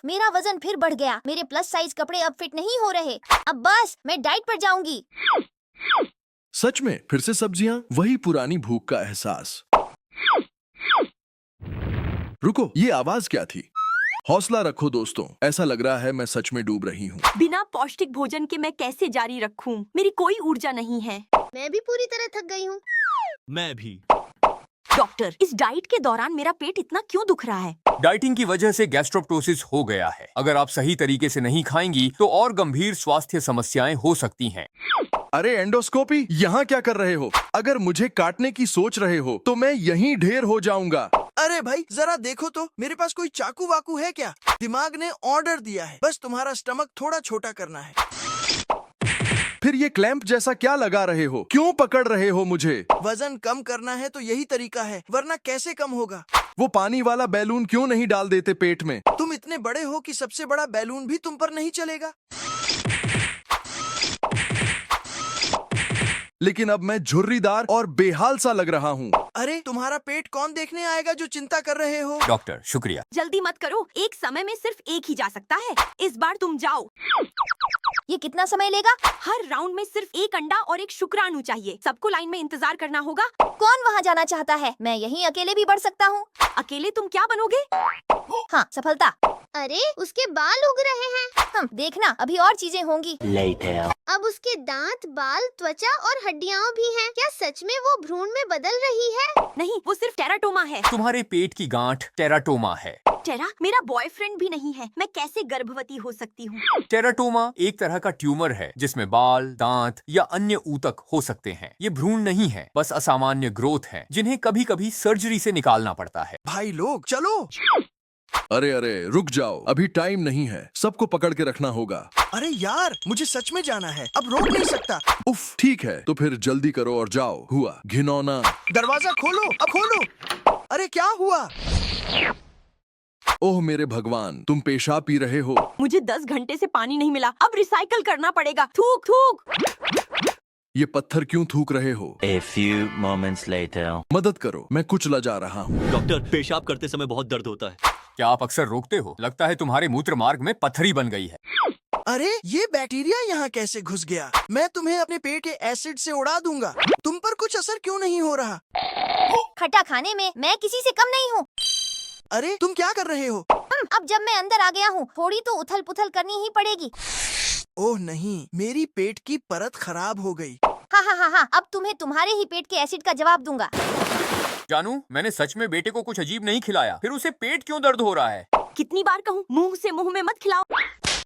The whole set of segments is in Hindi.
मेरा वजन फिर बढ़ गया। मेरे प्लस साइज कपड़े अब फिट नहीं हो रहे। अब बस मैं डाइट पर जाऊंगी। सच में फिर से सब्जियां, वही पुरानी भूख का एहसास। रुको, ये आवाज क्या थी? हौसला रखो दोस्तों, ऐसा लग रहा है मैं सच में डूब रही हूँ। बिना पौष्टिक भोजन के मैं कैसे जारी रखूं? मेरी कोई ऊर्जा नहीं है। मैं भी पूरी तरह थक गई हूँ। मैं भी। डॉक्टर, इस डाइट के दौरान मेरा पेट इतना क्यों दुख रहा है? डाइटिंग की वजह से गैस्ट्रोप्टोसिस हो गया है। अगर आप सही तरीके से नहीं खाएंगी तो और गंभीर स्वास्थ्य समस्याएं हो सकती हैं। अरे एंडोस्कोपी, यहाँ क्या कर रहे हो? अगर मुझे काटने की सोच रहे हो तो मैं यहीं ढेर हो जाऊंगा। अरे भाई जरा देखो तो, मेरे पास कोई चाकू वाकू है क्या? दिमाग ने ऑर्डर दिया है, बस तुम्हारा स्टमक थोड़ा छोटा करना है। फिर ये क्लैंप जैसा क्या लगा रहे हो? क्यों पकड़ रहे हो मुझे? वजन कम करना है तो यही तरीका है, वरना कैसे कम होगा? वो पानी वाला बैलून क्यों नहीं डाल देते पेट में? तुम इतने बड़े हो कि सबसे बड़ा बैलून भी तुम पर नहीं चलेगा। लेकिन अब मैं झुर्रीदार और बेहाल सा लग रहा हूँ। अरे तुम्हारा पेट कौन देखने आएगा जो चिंता कर रहे हो? डॉक्टर शुक्रिया। जल्दी मत करो, एक समय में सिर्फ एक ही जा सकता है। इस बार तुम जाओ। ये कितना समय लेगा? हर राउंड में सिर्फ एक अंडा और एक शुक्राणु चाहिए। सबको लाइन में इंतजार करना होगा। कौन वहाँ जाना चाहता है? मैं यहीं अकेले भी बढ़ सकता हूँ। अकेले तुम क्या बनोगे? हाँ, सफलता। अरे उसके बाल उग रहे हैं। देखना, अभी और चीजें होंगी। अब उसके दांत, बाल, त्वचा और हड्डियाँ भी हैं। क्या सच में वो भ्रूण में बदल रही है? नहीं, वो सिर्फ टेराटोमा है। तुम्हारे पेट की गांठ टेराटोमा है। टेरा, मेरा बॉयफ्रेंड भी नहीं है। मैं कैसे गर्भवती हो सकती हूँ? टेराटोमा एक तरह का ट्यूमर है जिसमें बाल, दांत या अन्य ऊतक हो सकते हैं। ये भ्रूण नहीं है, बस असामान्य ग्रोथ है जिन्हें कभी कभी सर्जरी से निकालना पड़ता है। भाई लोग चलो। अरे अरे रुक जाओ, अभी टाइम नहीं है। सबको पकड़ के रखना होगा। अरे यार, मुझे सच में जाना है, अब रोक नहीं सकता। उफ, ठीक है तो फिर जल्दी करो और जाओ। हुआ घिनौना। दरवाजा खोलो, अब खोलो। अरे क्या हुआ? ओह मेरे भगवान, तुम पेशाब पी रहे हो। मुझे 10 घंटे से पानी नहीं मिला। अब रिसाइकल करना पड़ेगा। थूक थूक। ये पत्थर क्यों थूक रहे हो? A few moments later. मदद करो, मैं कुचला जा रहा हूँ। डॉक्टर, पेशाब करते समय बहुत दर्द होता है। क्या आप अक्सर रोकते हो? लगता है तुम्हारे मूत्र मार्ग में पत्थरी बन गई है। अरे ये बैक्टीरिया यहाँ कैसे घुस गया? मैं तुम्हें अपने पेट के एसिड से उड़ा दूंगा। तुम पर कुछ असर क्यों नहीं हो रहा? खट्टा खाने में मैं किसी से कम नहीं हूँ। अरे तुम क्या कर रहे हो? अब जब मैं अंदर आ गया हूँ, थोड़ी तो उथल पुथल करनी ही पड़ेगी। ओह नहीं, मेरी पेट की परत खराब हो गई। हाँ, अब तुम्हें तुम्हारे ही पेट के एसिड का जवाब दूंगा। जानू, मैंने सच में बेटे को कुछ अजीब नहीं खिलाया, फिर उसे पेट क्यों दर्द हो रहा है? कितनी बार कहूँ, मुंह से मुंह में मत खिलाओ।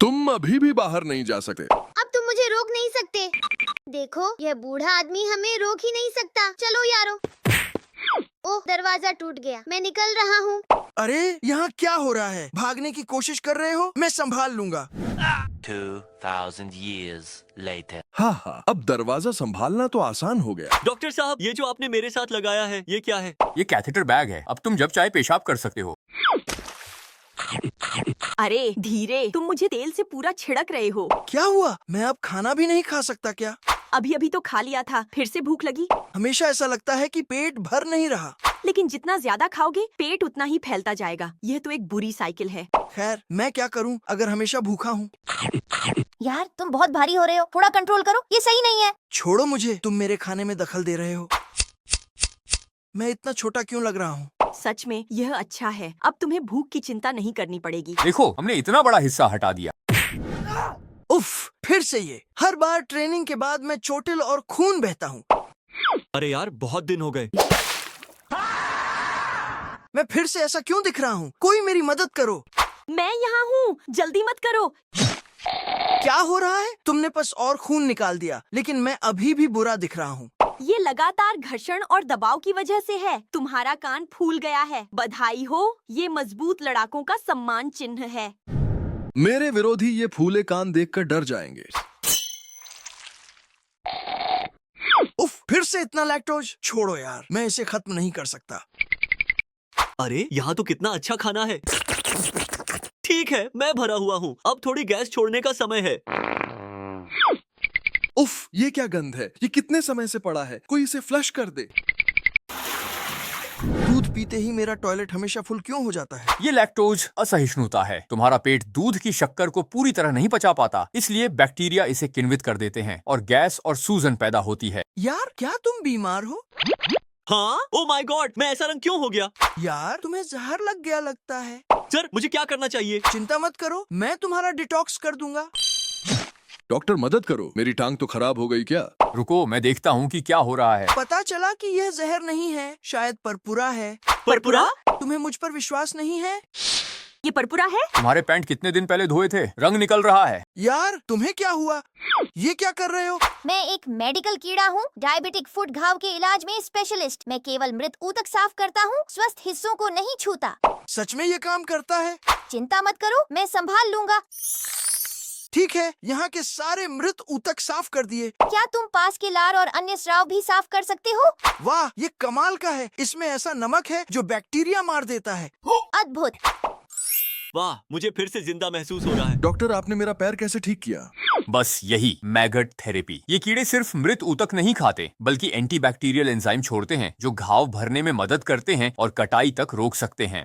तुम अभी भी बाहर नहीं जा सकते। अब तुम मुझे रोक नहीं सकते। देखो, यह बूढ़ा आदमी हमें रोक ही नहीं सकता। चलो यारो। ओह, दरवाजा टूट गया। मैं निकल रहा हूँ। अरे यहाँ क्या हो रहा है? भागने की कोशिश कर रहे हो? मैं संभाल लूंगा। 2000 years later. हाँ, अब दरवाजा संभालना तो आसान हो गया। डॉक्टर साहब, ये जो आपने मेरे साथ लगाया है, ये क्या है? ये कैथेटर बैग है। अब तुम जब चाहे पेशाब कर सकते हो। अरे धीरे, तुम मुझे तेल से पूरा छिड़क रहे हो। क्या हुआ? मैं अब खाना भी नहीं खा सकता क्या? अभी अभी तो खा लिया था, फिर से भूख लगी। हमेशा ऐसा लगता है कि पेट भर नहीं रहा। लेकिन जितना ज्यादा खाओगे, पेट उतना ही फैलता जाएगा। यह तो एक बुरी साइकिल है। खैर, मैं क्या करूं अगर हमेशा भूखा हूं? यार, तुम बहुत भारी हो रहे हो। थोड़ा कंट्रोल करो, ये सही नहीं है। छोड़ो मुझे, तुम मेरे खाने में दखल दे रहे हो। मैं इतना छोटा क्यों लग रहा हूँ? सच में यह अच्छा है। अब तुम्हें भूख की चिंता नहीं करनी पड़ेगी। देखो, हमने इतना बड़ा हिस्सा हटा दिया। उफ, फिर से ये। हर बार ट्रेनिंग के बाद मैं चोटिल और खून बहता हूँ। अरे यार, बहुत दिन हो गए। मैं फिर से ऐसा क्यों दिख रहा हूँ? कोई मेरी मदद करो। मैं यहाँ हूँ, जल्दी मत करो। क्या हो रहा है? तुमने बस और खून निकाल दिया, लेकिन मैं अभी भी बुरा दिख रहा हूँ। ये लगातार घर्षण और दबाव की वजह से है। तुम्हारा कान फूल गया है। बधाई हो, ये मजबूत लड़ाकों का सम्मान चिन्ह है। मेरे विरोधी ये फूले कान देखकर डर जाएंगे। उफ, फिर से इतना लैक्टोज। छोड़ो यार, मैं इसे खत्म नहीं कर सकता। अरे यहाँ तो कितना अच्छा खाना है। ठीक है, मैं भरा हुआ हूँ। अब थोड़ी गैस छोड़ने का समय है। उफ, ये क्या गंध है? ये कितने समय से पड़ा है? कोई इसे फ्लश कर दे। दूध पीते ही मेरा टॉयलेट हमेशा फुल क्यों हो जाता है? ये लैक्टोज असहिष्णुता है। तुम्हारा पेट दूध की शक्कर को पूरी तरह नहीं पचा पाता, इसलिए बैक्टीरिया इसे किण्वित कर देते हैं और गैस और सूजन पैदा होती है। यार क्या तुम बीमार हो? हाँ, ओ माय गॉड, मैं ऐसा रंग क्यों हो गया? यार तुम्हें जहर लग गया लगता है। सर, मुझे क्या करना चाहिए? चिंता मत करो, मैं तुम्हारा डिटॉक्स कर दूंगा। डॉक्टर मदद करो, मेरी टांग तो खराब हो गई क्या? रुको, मैं देखता हूँ कि क्या हो रहा है। पता चला कि यह जहर नहीं है, शायद परपुरा है। परपुरा? तुम्हें मुझ पर विश्वास नहीं है? ये परपुरा है? तुम्हारे पैंट कितने दिन पहले धोए थे? रंग निकल रहा है। यार तुम्हें क्या हुआ? ये क्या कर रहे हो? मैं एक मेडिकल कीड़ा हूँ, डायबिटिक फुट घाव के इलाज में स्पेशलिस्ट। मैं केवल मृत ऊतक साफ करता हूँ, स्वस्थ हिस्सों को नहीं छूता। सच में ये काम करता है? चिंता मत करो, मैं संभाल लूंगा। ठीक है, यहाँ के सारे मृत ऊतक साफ कर दिए। क्या तुम पास के लार और अन्य स्राव भी साफ कर सकते हो? वाह, ये कमाल का है। इसमें ऐसा नमक है जो बैक्टीरिया मार देता है। अद्भुत। वाह, मुझे फिर से जिंदा महसूस हो रहा है। डॉक्टर आपने मेरा पैर कैसे ठीक किया? बस यही मैगट थेरेपी। ये कीड़े सिर्फ मृत ऊतक नहीं खाते, बल्कि एंटीबैक्टीरियल एंजाइम छोड़ते हैं जो घाव भरने में मदद करते हैं और कटाई तक रोक सकते हैं।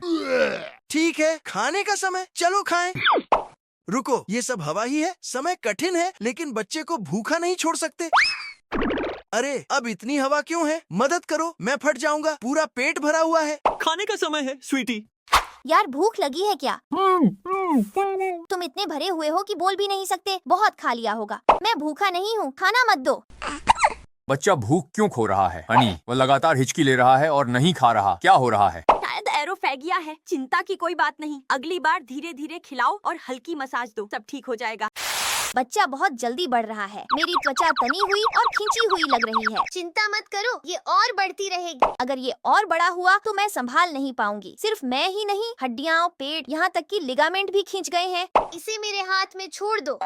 ठीक है, खाने का समय, चलो खाएं। रुको, ये सब हवा ही है। समय कठिन है, लेकिन बच्चे को भूखा नहीं छोड़ सकते। अरे अब इतनी हवा क्यों है? मदद करो, मैं फट जाऊंगा। पूरा पेट भरा हुआ है। खाने का समय है, स्वीटी। यार भूख लगी है क्या? तुम इतने भरे हुए हो कि बोल भी नहीं सकते। बहुत खा लिया होगा। मैं भूखा नहीं हूँ, खाना मत दो। बच्चा भूख क्यों खो रहा है? हनी, वो लगातार हिचकी ले रहा है और नहीं खा रहा। क्या हो रहा है? शायद एरोफेगिया है। चिंता की कोई बात नहीं, अगली बार धीरे धीरे खिलाओ और हल्की मसाज दो, सब ठीक हो जाएगा। बच्चा बहुत जल्दी बढ़ रहा है। मेरी त्वचा तनी हुई और खींची हुई लग रही है। चिंता मत करो, ये और बढ़ती रहेगी। अगर ये और बड़ा हुआ तो मैं संभाल नहीं पाऊंगी। सिर्फ मैं ही नहीं, हड्डियां, पेट, यहाँ तक कि लिगामेंट भी खींच गए हैं। इसे मेरे हाथ में छोड़ दो।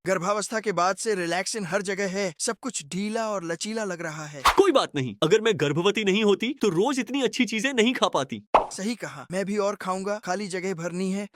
गर्भावस्था के बाद से रिलैक्सिन हर जगह है। सब कुछ ढीला और लचीला लग रहा है। कोई बात नहीं, अगर मैं गर्भवती नहीं होती तो रोज इतनी अच्छी चीजें नहीं खा पाती। सही कहा, मैं भी और खाऊंगा। खाली जगह भरनी है।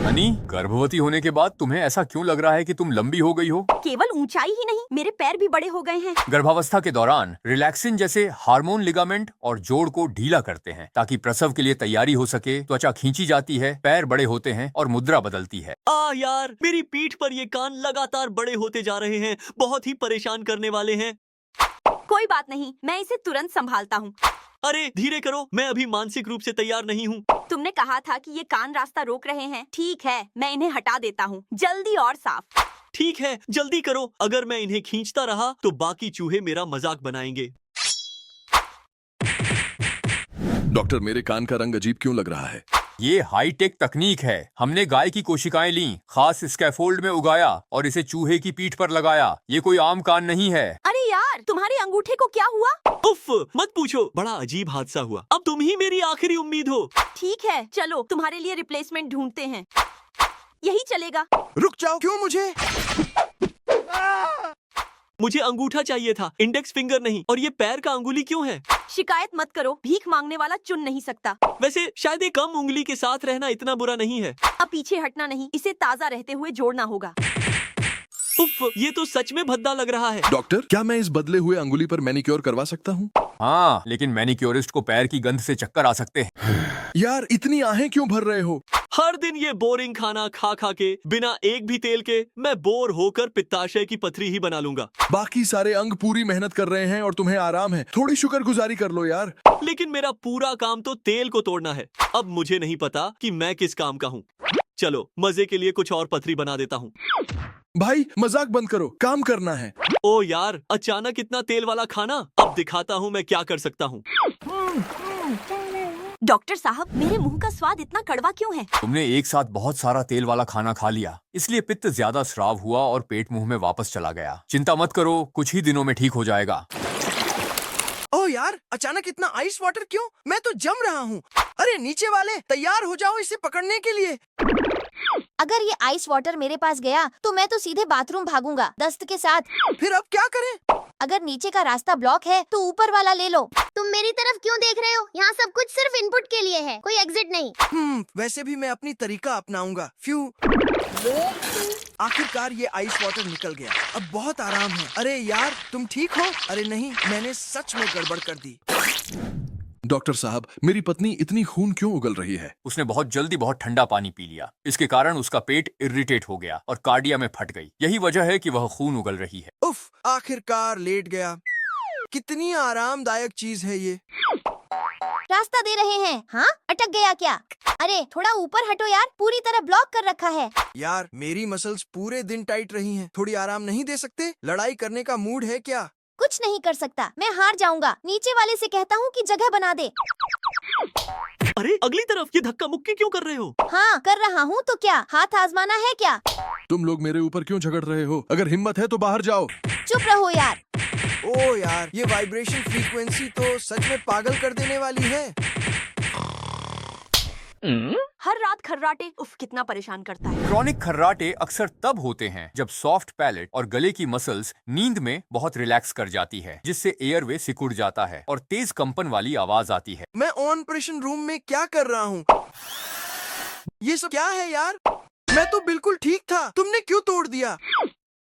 हनी, गर्भवती होने के बाद तुम्हें ऐसा क्यों लग रहा है कि तुम लंबी हो गई हो? केवल ऊंचाई ही नहीं, मेरे पैर भी बड़े हो गए हैं। गर्भावस्था के दौरान रिलैक्सिन जैसे हार्मोन लिगामेंट और जोड़ को ढीला करते हैं ताकि प्रसव के लिए तैयारी हो सके। त्वचा खींची जाती है, पैर बड़े होते हैं और मुद्रा बदलती है। यार, मेरी पीठ पर ये कान लगातार बड़े होते जा रहे हैं। बहुत ही परेशान करने वाले हैं। कोई बात नहीं, मैं इसे तुरंत संभालता हूँ। अरे धीरे करो, मैं अभी मानसिक रूप से तैयार नहीं हूँ। तुमने कहा था कि ये कान रास्ता रोक रहे हैं। ठीक है, मैं इन्हें हटा देता हूँ, जल्दी और साफ। ठीक है, जल्दी करो। अगर मैं इन्हें खींचता रहा तो बाकी चूहे मेरा मजाक बनाएंगे। डॉक्टर, मेरे कान का रंग अजीब क्यों लग रहा है? ये हाई टेक तकनीक है। हमने गाय की कोशिकाएं ली, खास स्कैफोल्ड में उगाया और इसे चूहे की पीठ पर लगाया। ये कोई आम कान नहीं है। अरे यार, तुम्हारे अंगूठे को क्या हुआ? उफ, मत पूछो, बड़ा अजीब हादसा हुआ। अब तुम ही मेरी आखिरी उम्मीद हो। ठीक है, चलो तुम्हारे लिए रिप्लेसमेंट ढूंढते हैं। यही चलेगा। रुक जाओ, क्यों मुझे? मुझे अंगूठा चाहिए था, इंडेक्स फिंगर नहीं। और ये पैर का अंगुली क्यों है? शिकायत मत करो, भीख मांगने वाला चुन नहीं सकता। वैसे शायद एक कम उंगली के साथ रहना इतना बुरा नहीं है। अब पीछे हटना नहीं, इसे ताज़ा रहते हुए जोड़ना होगा। उफ, ये तो सच में भद्दा लग रहा है। डॉक्टर, क्या मैं इस बदले हुए अंगुली पर मैनिक्योर करवा सकता हूँ? हाँ, लेकिन मैनिक्योरिस्ट को पैर की गंध से चक्कर आ सकते हैं। यार इतनी आहें क्यों भर रहे हो? हर दिन ये बोरिंग खाना खा खा के, बिना एक भी तेल के, मैं बोर होकर पित्ताशय की पथरी ही बना लूंगा। बाकी सारे अंग पूरी मेहनत कर रहे हैं और तुम्हें आराम है। थोड़ी शुक्रगुजारी कर लो यार। लेकिन मेरा पूरा काम तो तेल को तोड़ना है। अब मुझे नहीं पता कि मैं किस काम का हूँ। चलो मजे के लिए कुछ और पथरी बना देता हूँ। भाई मजाक बंद करो, काम करना है। ओ यार, अचानक इतना तेल वाला खाना। अब दिखाता हूँ मैं क्या कर सकता हूँ। डॉक्टर साहब, मेरे मुंह का स्वाद इतना कड़वा क्यों है? तुमने एक साथ बहुत सारा तेल वाला खाना खा लिया, इसलिए पित्त ज्यादा स्राव हुआ और पेट मुंह में वापस चला गया। चिंता मत करो, कुछ ही दिनों में ठीक हो जाएगा। ओह यार, अचानक इतना आइस वाटर क्यों? मैं तो जम रहा हूँ। अरे नीचे वाले, तैयार हो जाओ इसे पकड़ने के लिए। अगर ये आइस वाटर मेरे पास गया तो मैं तो सीधे बाथरूम भागूंगा दस्त के साथ। फिर अब क्या करें? अगर नीचे का रास्ता ब्लॉक है तो ऊपर वाला ले लो। तुम मेरी तरफ क्यों देख रहे हो? यहाँ सब कुछ सिर्फ इनपुट के लिए है, कोई एग्जिट नहीं। वैसे भी मैं अपनी तरीका अपनाऊंगा। फ्यू। आखिरकार ये आइस वाटर निकल गया। अब बहुत आराम है। अरे यार, तुम ठीक हो? अरे नहीं, मैंने सच में गड़बड़ कर दी। डॉक्टर साहब, मेरी पत्नी इतनी खून क्यों उगल रही है? उसने बहुत जल्दी बहुत ठंडा पानी पी लिया। इसके कारण उसका पेट इरिटेट हो गया और कार्डिया में फट गई। यही वजह है कि वह खून उगल रही है। उफ, आखिरकार लेट गया। कितनी आरामदायक चीज है ये। रास्ता दे रहे हैं। हाँ, अटक गया क्या? अरे थोड़ा ऊपर हटो यार, पूरी तरह ब्लॉक कर रखा है। यार, मेरी मसल्स पूरे दिन टाइट रही हैं। थोड़ी आराम नहीं दे सकते? लड़ाई करने का मूड है क्या? कुछ नहीं कर सकता, मैं हार जाऊंगा। नीचे वाले से कहता हूँ कि जगह बना दे। अरे अगली तरफ ये धक्का मुक्की क्यों कर रहे हो? हाँ कर रहा हूँ तो क्या, हाथ आजमाना है क्या? तुम लोग मेरे ऊपर क्यों झगड़ रहे हो? अगर हिम्मत है तो बाहर जाओ। चुप रहो यार। ओ यार, ये वाइब्रेशन फ्रीक्वेंसी तो सच में पागल कर देने वाली है। हर रात खर्राटे, उफ कितना परेशान करता है। क्रॉनिक खर्राटे अक्सर तब होते हैं जब सॉफ्ट पैलेट और गले की मसल्स नींद में बहुत रिलैक्स कर जाती है, जिससे एयरवे सिकुड़ जाता है और तेज कंपन वाली आवाज आती है। मैं ऑपरेशन रूम में क्या कर रहा हूँ? ये सब क्या है यार? मैं तो बिल्कुल ठीक था। तुमने क्यों तोड़ दिया?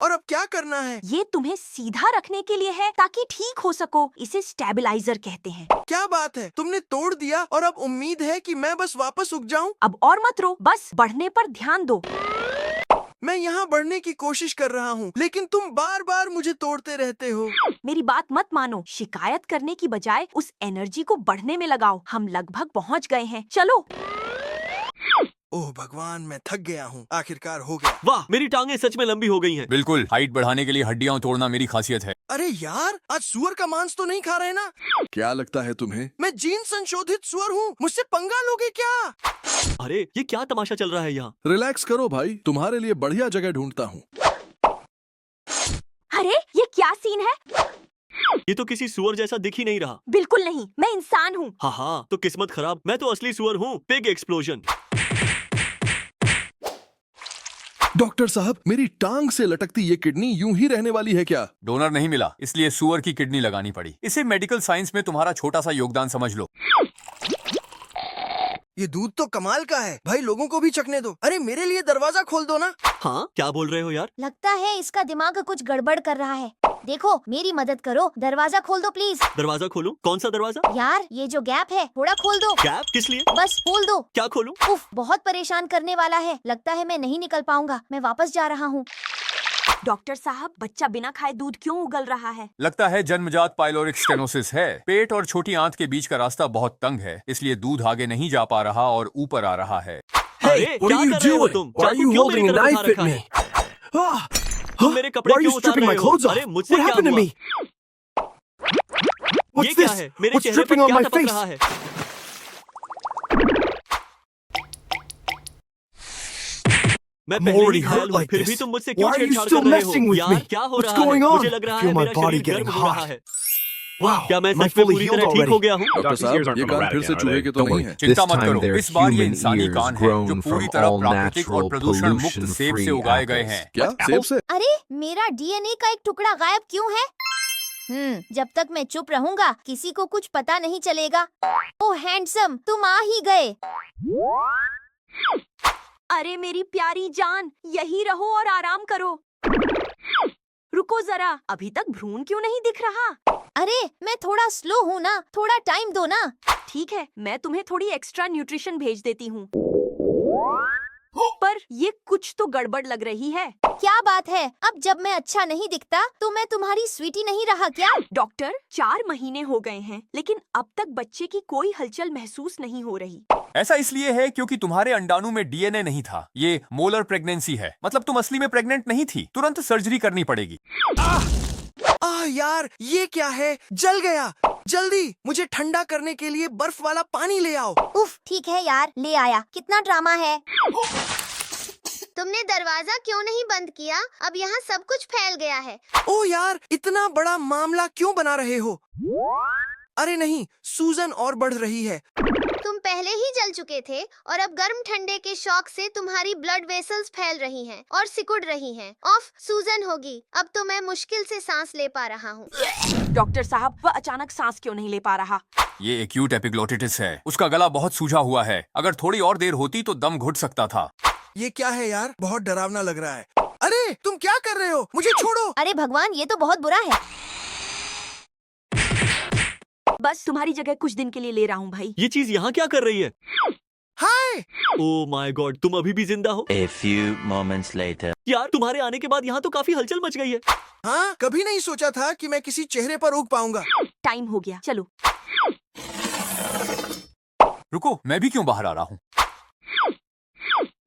और अब क्या करना है? ये तुम्हें सीधा रखने के लिए है ताकि ठीक हो सको। इसे स्टेबलाइजर कहते हैं। क्या बात है, तुमने तोड़ दिया और अब उम्मीद है कि मैं बस वापस उग जाऊं? अब और मत रो, बस बढ़ने पर ध्यान दो। मैं यहाँ बढ़ने की कोशिश कर रहा हूँ, लेकिन तुम बार बार मुझे तोड़ते रहते हो। मेरी बात मत मानो, शिकायत करने की बजाय उस एनर्जी को बढ़ने में लगाओ। हम लगभग पहुँच गए हैं, चलो। ओह भगवान, मैं थक गया हूँ। आखिरकार हो गया। वाह, मेरी टांगे सच में लंबी हो गई हैं। बिल्कुल, हाइट बढ़ाने के लिए हड्डियां तोड़ना मेरी खासियत है। अरे यार, आज सुअर का मांस तो नहीं खा रहे ना? क्या लगता है तुम्हें? मैं जीन संशोधित सुअर हूँ, मुझसे पंगा लोगे क्या? अरे ये क्या तमाशा चल रहा है यहाँ? रिलैक्स करो भाई, तुम्हारे लिए बढ़िया जगह ढूंढता हूँ। अरे ये क्या सीन है? ये तो किसी सुअर जैसा दिख ही नहीं रहा। बिल्कुल नहीं, मैं इंसान हूँ। हाँ, तो किस्मत खराब। मैं तो असली सुअर हूँ। Pig explosion. डॉक्टर साहब, मेरी टांग से लटकती ये किडनी यूं ही रहने वाली है क्या? डोनर नहीं मिला, इसलिए सुअर की किडनी लगानी पड़ी। इसे मेडिकल साइंस में तुम्हारा छोटा सा योगदान समझ लो। ये दूध तो कमाल का है भाई, लोगों को भी चखने दो। अरे मेरे लिए दरवाजा खोल दो ना। हाँ, क्या बोल रहे हो यार? लगता है इसका दिमाग कुछ गड़बड़ कर रहा है। देखो, मेरी मदद करो, दरवाजा खोल दो प्लीज। दरवाजा खोलूं? कौन सा दरवाजा? यार, ये जो गैप है थोड़ा खोल दो। गैप किस लिए? बस खोल दो। क्या खोलूं? उफ, बहुत परेशान करने वाला है। लगता है मैं नहीं निकल पाऊंगा। मैं वापस जा रहा हूँ। डॉक्टर साहब, बच्चा बिना खाए दूध क्यों उगल रहा है? लगता है जन्मजात पाइलोरिक स्टेनोसिस है। पेट और छोटी आंत के बीच का रास्ता बहुत तंग है, इसलिए दूध आगे नहीं जा पा रहा और ऊपर आ रहा है। अरे क्या कर रहे हो तुम? चाकू क्यों मेरी तरफ उठा रखा है? तुम मेरे कपड़े क्यों उतार रहे हो? अरे मुझसे क्या हुआ? ये क्या है? मेरे चेहरे पर क्या टपक रहा है? मैं पहले ही घायल हूँ, फिर भी तुम मुझसे क्यों छेड़छाड़ कर रहे हो? यार क्या हो रहा है? मुझे लग रहा है मेरा शरीर गर्म हो रहा है। क्या मैं सच में पूरी तरह ठीक हो गया हूँ? डॉक्टर साहब, ये कान फिर से चूहे के तो नहीं है। चिंता मत करो, इस बार ये इंसानी कान है जो पूरी तरह प्राकृतिक और प्रदूषण मुक्त सेब से उगाए गए हैं। क्या सेब से? अरे मेरा डीएनए का एक टुकड़ा गायब क्यों है? जब तक मैं चुप रहूंगा किसी को कुछ पता नहीं चलेगा। ओह हैंडसम, तुम आ ही गए। अरे मेरी प्यारी जान, यही रहो और आराम करो। रुको जरा, अभी तक भ्रूण क्यों नहीं दिख रहा? अरे मैं थोड़ा स्लो हूँ ना, थोड़ा टाइम दो ना। ठीक है, मैं तुम्हें थोड़ी एक्स्ट्रा न्यूट्रिशन भेज देती हूँ। पर ये कुछ तो गड़बड़ लग रही है। क्या बात है? अब जब मैं अच्छा नहीं दिखता तो मैं तुम्हारी स्वीटी नहीं रहा क्या? डॉक्टर, 4 महीने हो गए हैं, लेकिन अब तक बच्चे की कोई हलचल महसूस नहीं हो रही। ऐसा इसलिए है क्योंकि तुम्हारे अंडाणु में डीएनए नहीं था। ये मोलर प्रेगनेंसी है, मतलब तुम असली में प्रेग्नेंट नहीं थी। तुरंत सर्जरी करनी पड़ेगी। यार, ये क्या है? जल गया। जल्दी मुझे ठंडा करने के लिए बर्फ वाला पानी ले आओ। उफ, ठीक है यार, ले आया। कितना ड्रामा है। तुमने दरवाजा क्यों नहीं बंद किया? अब यहाँ सब कुछ फैल गया है। ओ यार, इतना बड़ा मामला क्यों बना रहे हो? अरे नहीं, सूजन और बढ़ रही है। तुम पहले ही जल चुके थे और अब गर्म ठंडे के शॉक से तुम्हारी ब्लड वेसल्स फैल रही हैं और सिकुड़ रही हैं। ऑफ सूजन होगी। अब तो मैं मुश्किल से सांस ले पा रहा हूँ। डॉक्टर साहब, वह अचानक सांस क्यों नहीं ले पा रहा? ये एक्यूट एपिग्लोटिटिस है। उसका गला बहुत सूजा हुआ है। अगर थोड़ी और देर होती तो दम घुट सकता था। ये क्या है यार, बहुत डरावना लग रहा है। अरे तुम क्या कर रहे हो, मुझे छोड़ो। अरे भगवान, ये तो बहुत बुरा है। बस तुम्हारी जगह कुछ दिन के लिए ले रहा हूँ भाई। ये चीज यहाँ क्या कर रही है? हाय। ओह माय गॉड, तुम अभी भी जिंदा हो? A few moments later. यार, तुम्हारे आने के बाद यहाँ तो काफी हलचल मच गई है। हाँ, कभी नहीं सोचा था कि मैं किसी चेहरे पर उग पाऊंगा। टाइम हो गया, चलो। रुको, मैं भी क्यों बाहर आ रहा हूँ?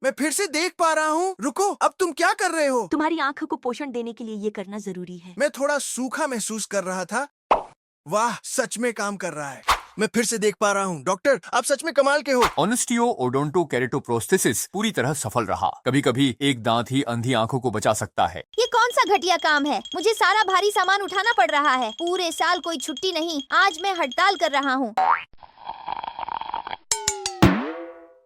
मैं फिर से देख पा रहा हूँ। रुको, अब तुम क्या कर रहे हो? तुम्हारी आंख को पोषण देने के लिए ये करना जरूरी है। मैं थोड़ा सूखा महसूस कर रहा था। वाह, सच में काम कर रहा है। मैं फिर से देख पा रहा हूँ। डॉक्टर, आप सच में कमाल के हो। ऑनेस्टियो ओडोंटोकेरेटोप्रोस्थेसिस पूरी तरह सफल रहा। कभी-कभी एक दांत ही अंधी आंखों को बचा सकता है। ये कौन सा घटिया काम है? मुझे सारा भारी सामान उठाना पड़ रहा है। पूरे साल कोई छुट्टी नहीं। आज मैं हड़ताल कर रहा हूँ।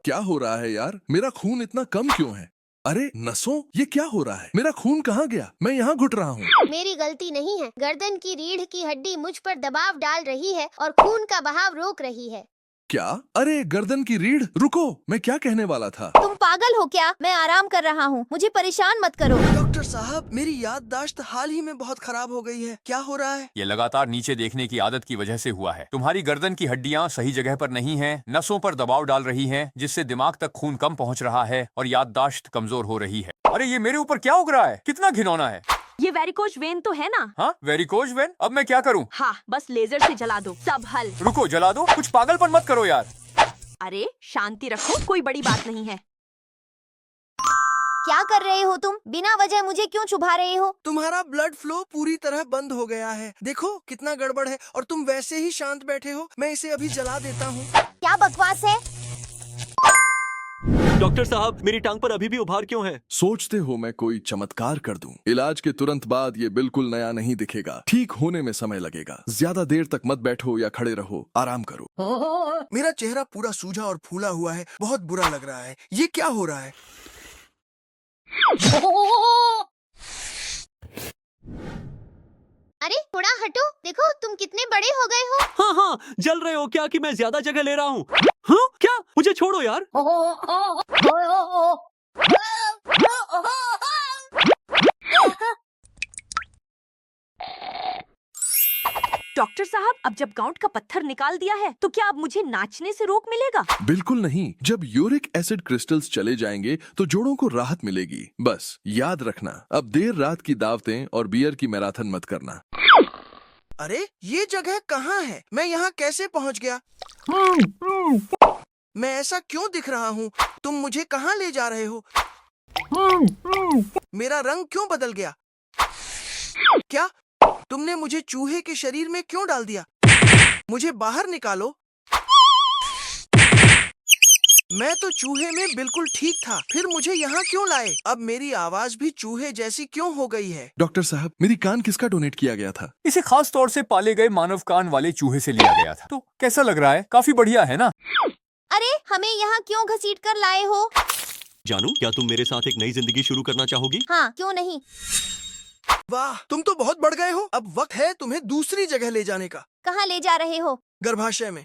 क्या हो रहा है यार? मेरा खून इतना कम क्यों है? अरे नसों, ये क्या हो रहा है? मेरा खून कहाँ गया? मैं यहाँ घुट रहा हूँ। मेरी गलती नहीं है। गर्दन की रीढ़ की हड्डी मुझ पर दबाव डाल रही है और खून का बहाव रोक रही है। क्या? अरे गर्दन की रीढ़। रुको, मैं क्या कहने वाला था। तुम पागल हो क्या? मैं आराम कर रहा हूँ। मुझे परेशान मत करो। डॉक्टर साहब, मेरी याददाश्त हाल ही में बहुत खराब हो गई है। क्या हो रहा है? ये लगातार नीचे देखने की आदत की वजह से हुआ है। तुम्हारी गर्दन की हड्डियां सही जगह पर नहीं हैं, नसों पर दबाव डाल रही हैं, जिससे दिमाग तक खून कम पहुंच रहा है और याददाश्त कमजोर हो रही है। अरे ये मेरे ऊपर क्या उग रहा है? कितना घिनौना है। ये वेरिकोज वेन तो है ना? हाँ, वेरिकोज वेन। अब मैं क्या करूँ? हाँ, बस लेजर से जला दो, सब हल। रुको, जला दो? कुछ पागलपन मत करो यार। अरे शांति रखो, कोई बड़ी बात नहीं है। क्या कर रहे हो तुम? बिना वजह मुझे क्यों चुभा रहे हो? तुम्हारा ब्लड फ्लो पूरी तरह बंद हो गया है। देखो कितना गड़बड़ है, और तुम वैसे ही शांत बैठे हो। मैं इसे अभी जला देता हूँ। क्या बकवास है? डॉक्टर साहब, मेरी टांग पर अभी भी उभार क्यों है? सोचते हो मैं कोई चमत्कार कर दूं? इलाज के तुरंत बाद ये बिल्कुल नया नहीं दिखेगा। ठीक होने में समय लगेगा। ज्यादा देर तक मत बैठो या खड़े रहो, आराम करो। मेरा चेहरा पूरा सूजा और फूला हुआ है। बहुत बुरा लग रहा है। ये क्या हो रहा है? अरे थोड़ा हटो। देखो तुम कितने बड़े हो गए हो। हाँ हाँ, जल रहे हो क्या कि मैं ज्यादा जगह ले रहा हूँ? हाँ, क्या? मुझे छोड़ो यार। डॉक्टर साहब, अब जब गाउट का पत्थर निकाल दिया है तो क्या अब मुझे नाचने से रोक मिलेगा? बिल्कुल नहीं। जब यूरिक एसिड क्रिस्टल्स चले जाएंगे तो जोड़ों को राहत मिलेगी। बस याद रखना, अब देर रात की दावतें और बियर की मैराथन मत करना। अरे ये जगह कहाँ है? मैं यहाँ कैसे पहुँच गया? मैं ऐसा क्यों दिख रहा हूँ? तुम मुझे कहाँ ले जा रहे हो? मेरा रंग क्यों बदल गया? क्या तुमने मुझे चूहे के शरीर में क्यों डाल दिया? मुझे बाहर निकालो। मैं तो चूहे में बिल्कुल ठीक था, फिर मुझे यहाँ क्यों लाए? अब मेरी आवाज भी चूहे जैसी क्यों हो गई है? डॉक्टर साहब, मेरी कान किसका डोनेट किया गया था? इसे खास तौर से पाले गए मानव कान वाले चूहे से लिया गया था। तो कैसा लग रहा है? काफी बढ़िया है ना? अरे हमें यहाँ क्यों घसीट कर लाए हो? जानू, क्या तुम मेरे साथ एक नई जिंदगी शुरू करना चाहोगी? हाँ, क्यों नहीं। वाह, तुम तो बहुत बढ़ गए हो। अब वक्त है तुम्हें दूसरी जगह ले जाने का। कहाँ ले जा रहे हो? गर्भाशय में।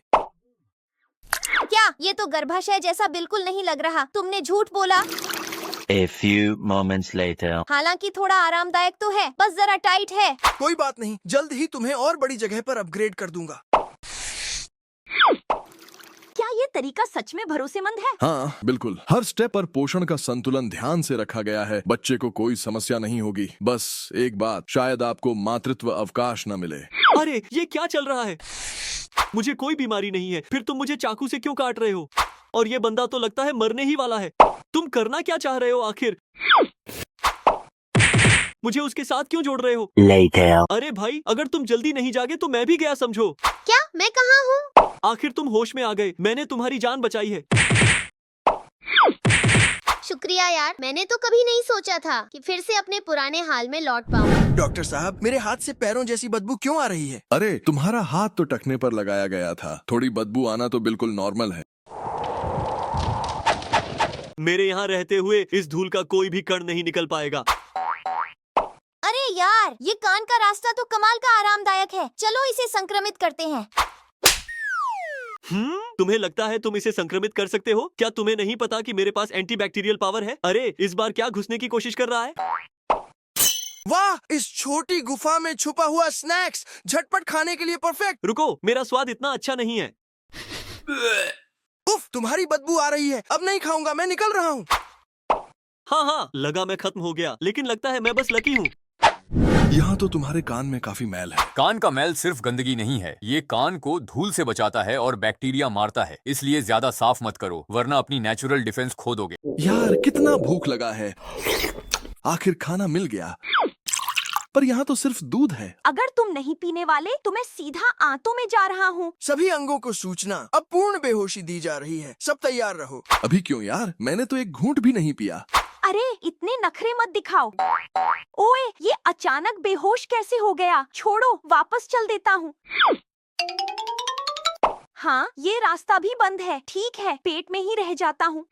क्या? ये तो गर्भाशय जैसा बिल्कुल नहीं लग रहा। तुमने झूठ बोला। A few moments later. हालांकि थोड़ा आरामदायक तो है, बस जरा टाइट है। कोई बात नहीं, जल्द ही तुम्हें और बड़ी जगह पर अपग्रेड कर दूंगा। क्या ये तरीका सच में भरोसेमंद है? हाँ बिल्कुल। हर स्टेप पर पोषण का संतुलन ध्यान से रखा गया है। बच्चे को कोई समस्या नहीं होगी। बस एक बात, शायद आपको मातृत्व अवकाश न मिले। अरे ये क्या चल रहा है? मुझे कोई बीमारी नहीं है, फिर तुम मुझे चाकू से क्यों काट रहे हो? और ये बंदा तो लगता है मरने ही वाला है। तुम करना क्या चाह रहे हो आखिर? मुझे उसके साथ क्यों जोड़ रहे हो? Later. अरे भाई, अगर तुम जल्दी नहीं जागे तो मैं भी गया समझो। क्या? मैं कहाँ हूँ? आखिर तुम होश में आ गए। मैंने तुम्हारी जान बचाई है। शुक्रिया यार। मैंने तो कभी नहीं सोचा था कि फिर से अपने पुराने हाल में लौट पाऊँ। डॉक्टर साहब, मेरे हाथ से पैरों जैसी बदबू क्यों आ रही है? अरे तुम्हारा हाथ तो टखने पर लगाया गया था। थोड़ी बदबू आना तो बिल्कुल नॉर्मल है। मेरे यहाँ रहते हुए इस धूल का कोई भी कण नहीं निकल पाएगा। अरे यार, ये कान का रास्ता तो कमाल का आरामदायक है। चलो इसे संक्रमित करते हैं। तुम्हें लगता है तुम इसे संक्रमित कर सकते हो? क्या तुम्हें नहीं पता कि मेरे पास एंटीबैक्टीरियल पावर है? अरे इस बार क्या घुसने की कोशिश कर रहा है? वाह, इस छोटी गुफा में छुपा हुआ स्नैक्स झटपट खाने के लिए परफेक्ट। रुको, मेरा स्वाद इतना अच्छा नहीं है। उफ, तुम्हारी बदबू आ रही है। अब नहीं खाऊंगा, मैं निकल रहा हूँ। हाँ, लगा मैं खत्म हो गया, लेकिन लगता है मैं बस लकी हूँ। यहाँ तो तुम्हारे कान में काफी मैल है। कान का मैल सिर्फ गंदगी नहीं है, ये कान को धूल से बचाता है और बैक्टीरिया मारता है। इसलिए ज्यादा साफ मत करो, वरना अपनी नेचुरल डिफेंस खो दोगे। यार कितना भूख लगा है। आखिर खाना मिल गया, पर यहाँ तो सिर्फ दूध है। अगर तुम नहीं पीने वाले तो मैं सीधा आंतों में जा रहा हूँ। सभी अंगों को सूचना, अब पूर्ण बेहोशी दी जा रही है। सब तैयार रहो। अभी क्यों यार, मैंने तो एक घूंट भी नहीं पिया। अरे इतने नखरे मत दिखाओ। ओए, ये अचानक बेहोश कैसे हो गया? छोड़ो, वापस चल देता हूँ। हाँ, ये रास्ता भी बंद है। ठीक है, पेट में ही रह जाता हूँ।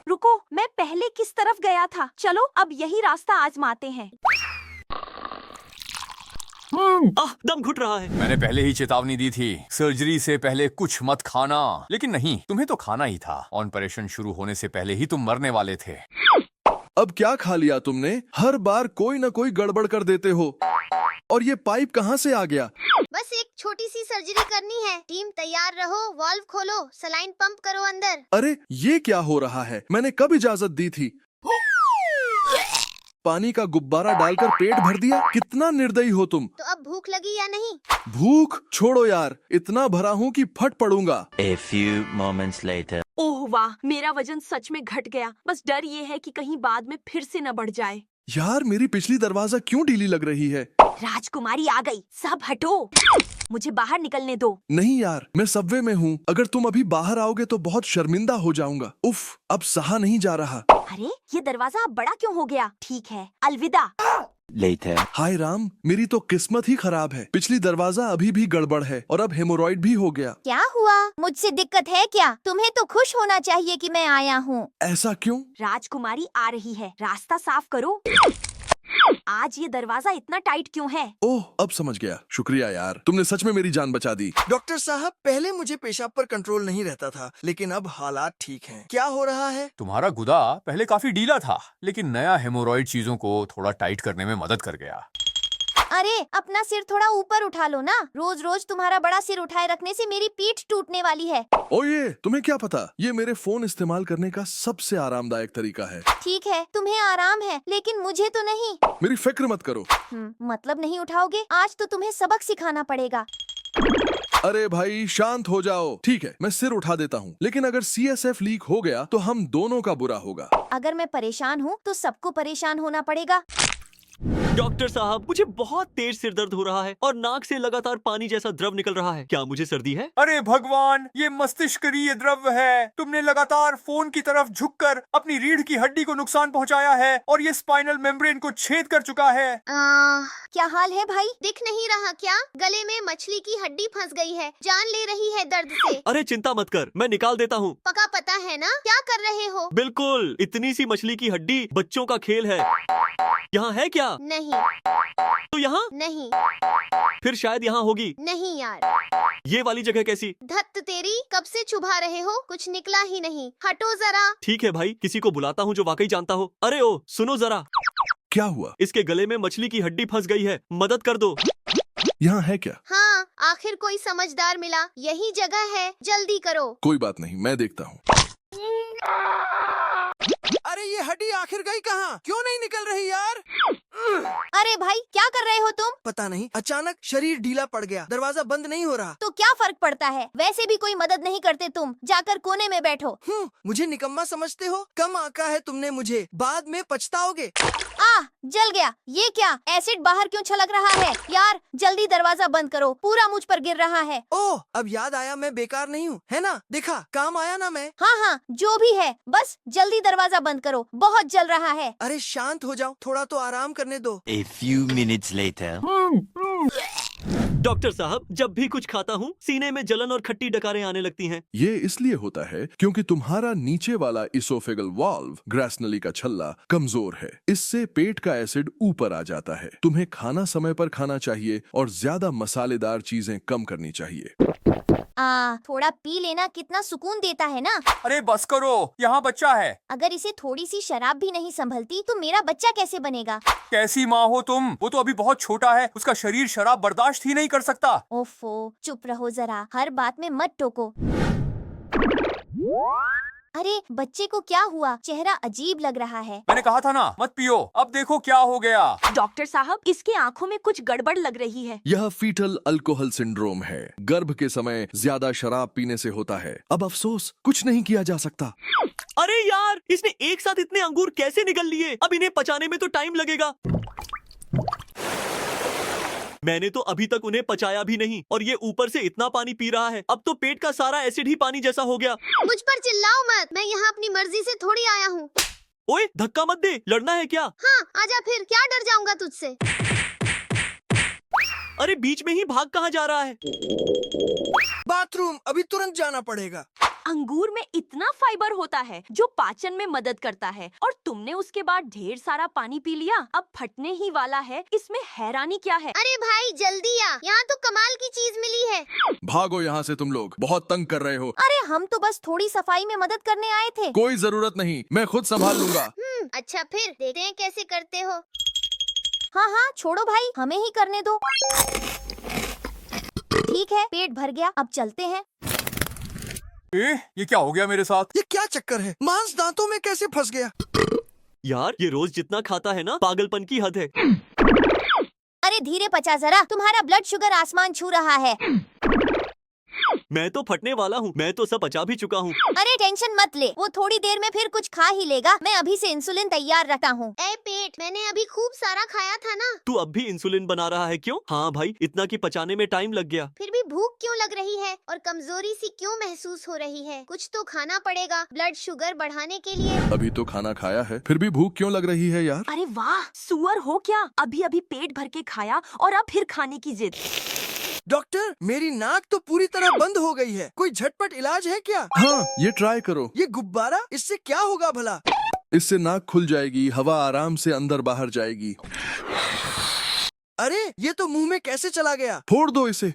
रुको, मैं पहले किस तरफ गया था? चलो अब यही रास्ता आजमाते हैं। दम घुट रहा है। मैंने पहले ही चेतावनी दी थी, सर्जरी से पहले कुछ मत खाना। लेकिन नहीं, तुम्हें तो खाना ही था। ऑपरेशन शुरू होने से पहले ही तुम मरने वाले थे। अब क्या खा लिया तुमने? हर बार कोई न कोई गड़बड़ कर देते हो। और ये पाइप कहाँ से आ गया? बस एक छोटी सी सर्जरी करनी है। टीम तैयार रहो, वाल्व खोलो, सलाइन पंप करो अंदर। अरे ये क्या हो रहा है? मैंने कब इजाजत दी थी? पानी का गुब्बारा डालकर पेट भर दिया। कितना निर्दयी हो तुम। तो अब भूख लगी या नहीं? भूख छोड़ो यार, इतना भरा हूँ कि फट पड़ूंगा। A few moments later. ओह वाह, मेरा वजन सच में घट गया। बस डर ये है कि कहीं बाद में फिर से न बढ़ जाए। यार मेरी पिछली दरवाजा क्यों ढीली लग रही है? राजकुमारी आ गई, सब हटो। मुझे बाहर निकलने दो। नहीं यार, मैं सबवे में हूँ। अगर तुम अभी बाहर आओगे तो बहुत शर्मिंदा हो जाऊंगा। उफ, अब सहा नहीं जा रहा। अरे ये दरवाजा अब बड़ा क्यों हो गया? ठीक है, अलविदा। Later. हाय राम, मेरी तो किस्मत ही खराब है। पिछली दरवाजा अभी भी गड़बड़ है और अब हेमोरॉइड भी हो गया। क्या हुआ? मुझसे दिक्कत है क्या? तुम्हें तो खुश होना चाहिए कि मैं आया हूँ। ऐसा क्यों? राजकुमारी आ रही है, रास्ता साफ करो। आज ये दरवाजा इतना टाइट क्यों है? ओह, अब समझ गया। शुक्रिया यार, तुमने सच में मेरी जान बचा दी। डॉक्टर साहब, पहले मुझे पेशाब पर कंट्रोल नहीं रहता था, लेकिन अब हालात ठीक हैं। क्या हो रहा है? तुम्हारा गुदा पहले काफी ढीला था, लेकिन नया हेमोरॉइड चीजों को थोड़ा टाइट करने में मदद कर गया। अरे अपना सिर थोड़ा ऊपर उठा लो ना। रोज रोज तुम्हारा बड़ा सिर उठाए रखने से मेरी पीठ टूटने वाली है। ओए, तुम्हें क्या पता? ये मेरे फोन इस्तेमाल करने का सबसे आरामदायक तरीका है। ठीक है, तुम्हें आराम है, लेकिन मुझे तो नहीं। मेरी फिक्र मत करो। मतलब नहीं उठाओगे? आज तो तुम्हें सबक सिखाना पड़ेगा। अरे भाई शांत हो जाओ। ठीक है, मैं सिर उठा देता हूँ, लेकिन अगर CSF लीक हो गया तो हम दोनों का बुरा होगा। अगर मैं परेशान हूँ तो सबको परेशान होना पड़ेगा। डॉक्टर साहब, मुझे बहुत तेज सिर दर्द हो रहा है और नाक से लगातार पानी जैसा द्रव निकल रहा है। क्या मुझे सर्दी है? अरे भगवान, ये मस्तिष्कीय द्रव है। तुमने लगातार फोन की तरफ झुककर अपनी रीढ़ की हड्डी को नुकसान पहुंचाया है और ये स्पाइनल मेम्ब्रेन को छेद कर चुका है। क्या हाल है भाई? दिख नहीं रहा क्या? गले में मछली की हड्डी फंस गई है, जान ले रही है दर्द से। अरे चिंता मत कर, मैं निकाल देता हूँ। पक्का पता है ना क्या कर रहे हो? बिल्कुल, इतनी सी मछली की हड्डी बच्चों का खेल है। यहाँ है क्या? नहीं। तो यहाँ नहीं। फिर शायद यहाँ होगी। नहीं यार। ये वाली जगह कैसी? धत्त तेरी, कब से चुभा रहे हो? कुछ निकला ही नहीं। हटो जरा। ठीक है भाई, किसी को बुलाता हूँ जो वाकई जानता हो। अरे ओ, सुनो जरा। क्या हुआ? इसके गले में मछली की हड्डी फंस गई है, मदद कर दो। यहाँ है क्या? हाँ, आखिर कोई समझदार मिला। यही जगह है, जल्दी करो। कोई बात नहीं, मैं देखता हूँ। अरे ये हड्डी आखिर गई कहाँ? क्यों नहीं निकल रही यार? अरे भाई, क्या कर रहे हो तुम? पता नहीं, अचानक शरीर ढीला पड़ गया। दरवाजा बंद नहीं हो रहा। तो क्या फर्क पड़ता है? वैसे भी कोई मदद नहीं करते तुम। जाकर कोने में बैठो। मुझे निकम्मा समझते हो? कम आका है तुमने मुझे, बाद में पछताओगे। जल गया। ये क्या? एसिड बाहर क्यों छलक रहा है? यार जल्दी दरवाजा बंद करो, पूरा मुझ पर गिर रहा है। ओह, अब याद आया, मैं बेकार नहीं हूँ, है ना? देखा, काम आया ना मैं। हाँ, जो भी है, बस जल्दी दरवाजा बंद करो, बहुत जल रहा है। अरे शांत हो जाओ, थोड़ा तो आराम करने दो। A few minutes later. Doctor साहब, जब भी कुछ खाता हूँ सीने में जलन और खट्टी डकारें आने लगती हैं। ये इसलिए होता है क्योंकि तुम्हारा नीचे वाला इसोफेगल वाल्व ग्रैस्नली का छल्ला कमजोर है। इससे पेट का एसिड ऊपर आ जाता है। तुम्हें खाना समय पर खाना चाहिए और ज्यादा मसालेदार चीजें कम करनी चाहिए। थोड़ा पी लेना कितना सुकून देता है ना। अरे बस करो, यहाँ बच्चा है। अगर इसे थोड़ी सी शराब भी नहीं संभलती तो मेरा बच्चा कैसे बनेगा। कैसी माँ हो तुम? वो तो अभी बहुत छोटा है, उसका शरीर शराब बर्दाश्त ही नहीं कर सकता। ओफो, चुप रहो जरा, हर बात में मत टोको। अरे बच्चे को क्या हुआ? चेहरा अजीब लग रहा है। मैंने कहा था ना मत पियो, अब देखो क्या हो गया। डॉक्टर साहब, इसके आँखों में कुछ गड़बड़ लग रही है। यह फीटल अल्कोहल सिंड्रोम है। गर्भ के समय ज्यादा शराब पीने से होता है। अब अफसोस, कुछ नहीं किया जा सकता। अरे यार, इसने एक साथ इतने अंगूर कैसे निगल लिए? अब इन्हें पचाने में तो टाइम लगेगा। मैंने तो अभी तक उन्हें पचाया भी नहीं और ये ऊपर से इतना पानी पी रहा है। अब तो पेट का सारा एसिड ही पानी जैसा हो गया। मुझ पर चिल्लाओ मत, मैं यहाँ अपनी मर्जी से थोड़ी आया हूँ। ओए, धक्का मत दे, लड़ना है क्या? हाँ, आजा फिर, क्या डर जाऊंगा तुझसे। अरे बीच में ही भाग कहाँ जा रहा है? बाथरूम, अभी तुरंत जाना पड़ेगा। अंगूर में इतना फाइबर होता है जो पाचन में मदद करता है और तुमने उसके बाद ढेर सारा पानी पी लिया। अब फटने ही वाला है, इसमें हैरानी क्या है? अरे भाई जल्दी आ, यहाँ तो कमाल की चीज मिली है। भागो यहाँ से, तुम लोग बहुत तंग कर रहे हो। अरे हम तो बस थोड़ी सफाई में मदद करने आए थे। कोई जरूरत नहीं, मैं खुद संभाल लूंगा। अच्छा फिर देखते हैं कैसे करते हो। हाँ हाँ छोड़ो भाई, हमें ही करने दो। ठीक है, पेट भर गया, अब चलते हैं। ये क्या हो गया मेरे साथ? ये क्या चक्कर है? मांस दांतों में कैसे फंस गया? यार, ये रोज जितना खाता है ना, पागलपन की हद है। अरे धीरे पचा जरा, तुम्हारा ब्लड शुगर आसमान छू रहा है। मैं तो फटने वाला हूँ, मैं तो सब पचा भी चुका हूँ। अरे टेंशन मत ले, वो थोड़ी देर में फिर कुछ खा ही लेगा। मैं अभी से इंसुलिन तैयार रखता हूँ। ए पेट, मैंने अभी खूब सारा खाया था ना। तू अब भी इंसुलिन बना रहा है क्यों? हाँ भाई, इतना कि पचाने में टाइम लग गया। फिर भी भूख क्यों लग रही है और कमजोरी सी क्यों महसूस हो रही है? कुछ तो खाना पड़ेगा ब्लड शुगर बढ़ाने के लिए। अभी तो खाना खाया है, फिर भी भूख क्यों लग रही है यार? अरे वाह, सुअर हो क्या? अभी अभी पेट भर के खाया और अब फिर खाने की जिद। डॉक्टर, मेरी नाक तो पूरी तरह बंद हो गई है। कोई झटपट इलाज है क्या? हाँ, ये ट्राई करो। ये गुब्बारा, इससे क्या होगा भला? इससे नाक खुल जाएगी, हवा आराम से अंदर बाहर जाएगी। अरे ये तो मुंह में कैसे चला गया? फोड़ दो इसे।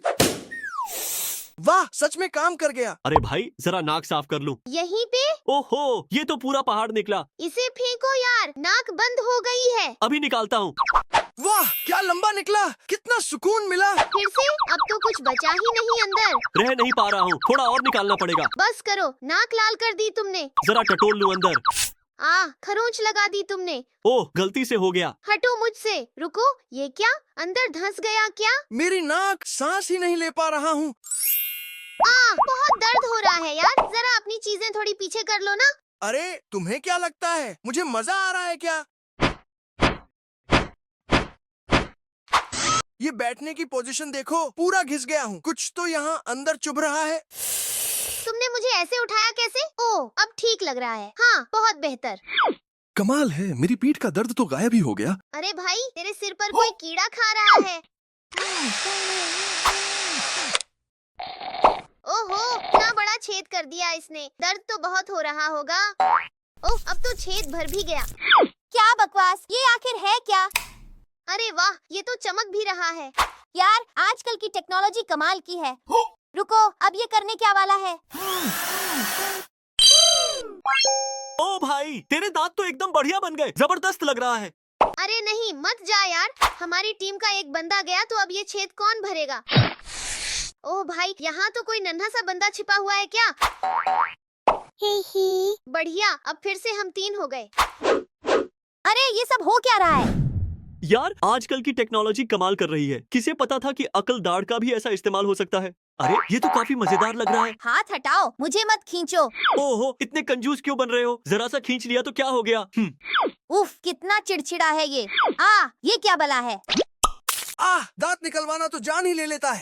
वाह, सच में काम कर गया। अरे भाई, जरा नाक साफ कर लूं। यहीं पे? ओहो, ये तो पूरा पहाड़ निकला। इसे फेंको यार, नाक बंद हो गई है। अभी निकालता हूँ। वाह, क्या लंबा निकला, कितना सुकून मिला। फिर से? अब तो कुछ बचा ही नहीं अंदर। रह नहीं पा रहा हूँ, थोड़ा और निकालना पड़ेगा। बस करो, नाक लाल कर दी तुमने। जरा टटोल लूं अंदर। खरोंच लगा दी तुमने। ओह, गलती से हो गया। हटो मुझसे। रुको, ये क्या? अंदर धंस गया क्या? मेरी नाक, सांस ही नहीं ले पा रहा हूँ। बहुत दर्द हो रहा है यार, जरा अपनी चीजें थोड़ी पीछे कर लो ना। अरे तुम्हें क्या लगता है, मुझे मजा आ रहा है क्या? ये बैठने की पोजीशन देखो, पूरा घिस गया हूँ। कुछ तो यहाँ अंदर चुभ रहा है। तुमने मुझे ऐसे उठाया कैसे? ओह, अब ठीक लग रहा है। हाँ, बहुत बेहतर। कमाल है, मेरी पीठ का दर्द तो गायब ही हो गया। अरे भाई, तेरे सिर पर कोई कीड़ा खा रहा है। ओहो, इतना बड़ा छेद कर दिया इसने। दर्द तो बहुत हो रहा होगा। ओह, अब तो छेद भर भी गया। क्या बकवास, ये आखिर है क्या? अरे वाह, ये तो चमक भी रहा है। यार, आजकल की टेक्नोलॉजी कमाल की है। रुको, अब ये करने क्या वाला है? ओ भाई, तेरे दांत तो एकदम बढ़िया बन गए, जबरदस्त लग रहा है। अरे नहीं, मत जा यार। हमारी टीम का एक बंदा गया तो अब ये छेद कौन भरेगा? ओह भाई, यहाँ तो कोई नन्हा सा बंदा छिपा हुआ है क्या? ही बढ़िया, अब फिर से हम 3 हो गए। अरे ये सब हो क्या रहा है? यार, आजकल की टेक्नोलॉजी कमाल कर रही है। किसे पता था कि अकल दाढ़ का भी ऐसा इस्तेमाल हो सकता है। अरे ये तो काफी मजेदार लग रहा है। हाथ हटाओ, मुझे मत खींचो। ओहो, इतने कंजूस क्यों बन रहे हो? जरा सा खींच लिया तो क्या हो गया? उफ, कितना चिड़चिड़ा है ये। ये क्या बला है? दांत निकलवाना तो जान ही ले लेता है।